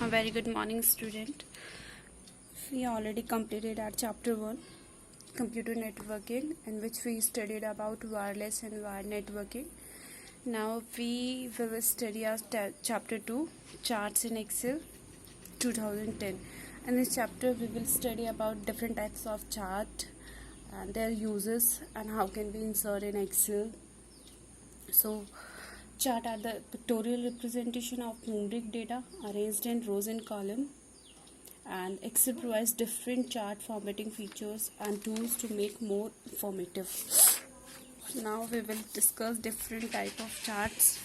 A very good morning, student. We already completed our chapter 1, computer networking, in which we studied about wireless and wired networking. Now we will study our chapter 2, charts in Excel 2010. In this chapter we will study about different types of chart and their uses and how can we insert in Excel. So chart are the pictorial representation of numeric data arranged in rows and columns, and Excel provides different chart formatting features and tools to make more informative. Now we will discuss different type of charts.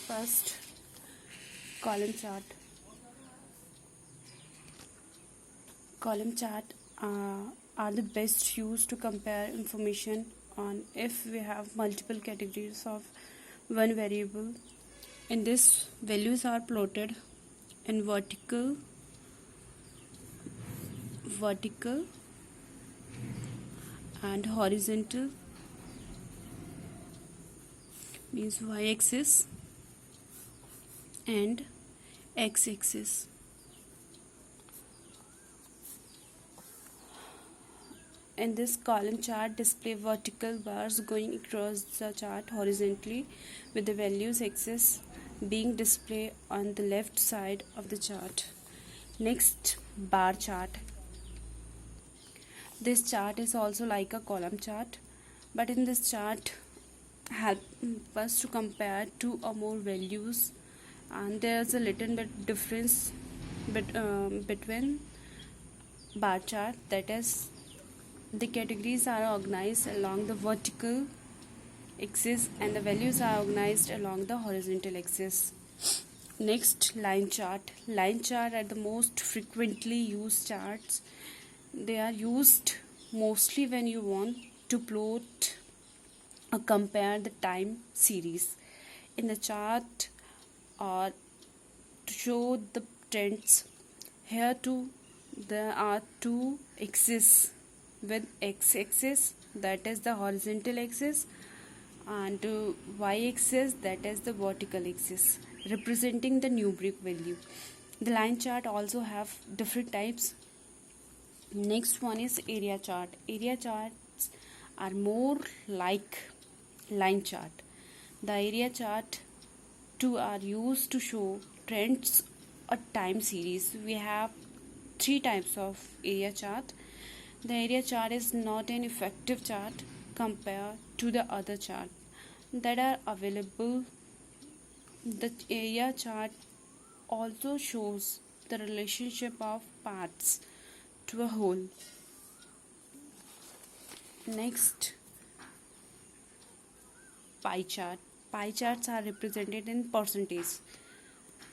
First, column chart. Column chart are the best used to compare information on if we have multiple categories of one variable. In this, values are plotted in vertical and horizontal, means y-axis and x-axis. In this column chart, display vertical bars going across the chart horizontally, with the values axis being displayed on the left side of the chart. Next, bar chart. This chart is also like a column chart, but in this chart help us to compare two or more values, and there's a little bit difference between bar chart, that is the categories are organized along the vertical axis and the values are organized along the horizontal axis. Next, line chart. Line chart are the most frequently used charts. They are used mostly when you want to plot or compare the time series in the chart or to show the trends. Here too there are two axes, with x-axis, that is the horizontal axis, and y-axis, that is the vertical axis, representing the numeric value. The line chart also have different types. Next one is area chart. Area charts are more like line chart. The area chart too are used to show trends or time series. We have three types of area chart. The area chart is not an effective chart compared to the other chart that are available. The area chart also shows the relationship of parts to a whole. Next, pie chart. Pie charts are represented in percentage.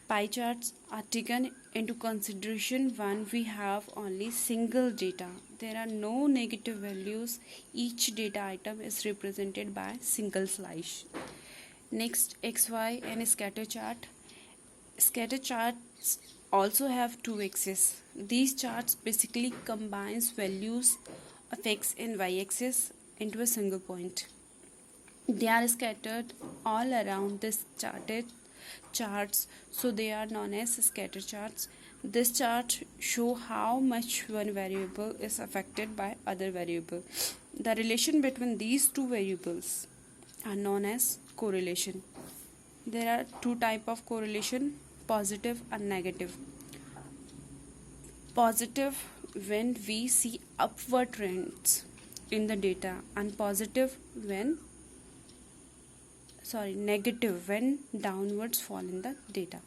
Pie charts are taken into consideration when we have only single data. There are no negative values. Each data item is represented by single slice. Next, XY and scatter chart. Scatter charts also have two axes. These charts basically combines values of x and y axis into a single point. They are scattered all around this charts, so they are known as scatter charts. This chart show how much one variable is affected by other variable. The relation between these two variables are known as correlation. There are two type of correlation, positive and negative. Positive when we see upward trends in the data, and negative when downwards fall in the data.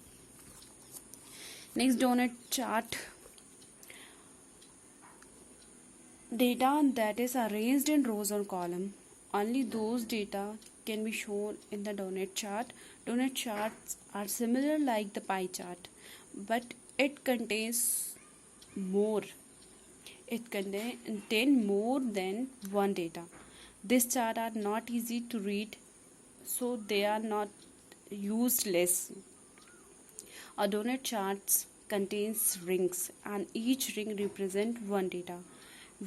Next, donut chart. Data that is arranged in rows or column. Only those data can be shown in the donut chart. Donut charts are similar like the pie chart, but it contains more. It contains more than one data. These charts are not easy to read, so they are not used less. A donut chart contains rings, and each ring represents one data.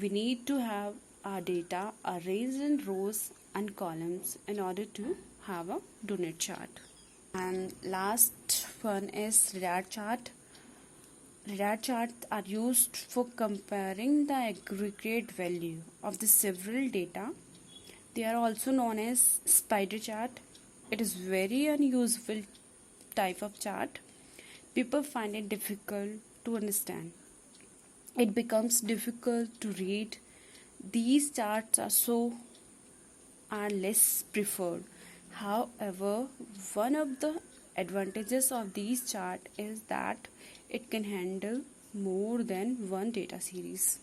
We need to have our data arranged in rows and columns in order to have a donut chart. And last one is radar chart. Radar charts are used for comparing the aggregate value of the several data. They are also known as spider chart. It is very unusual type of chart. People find it difficult to understand. It becomes difficult to read. These charts are less preferred. However, one of the advantages of these chart is that it can handle more than one data series.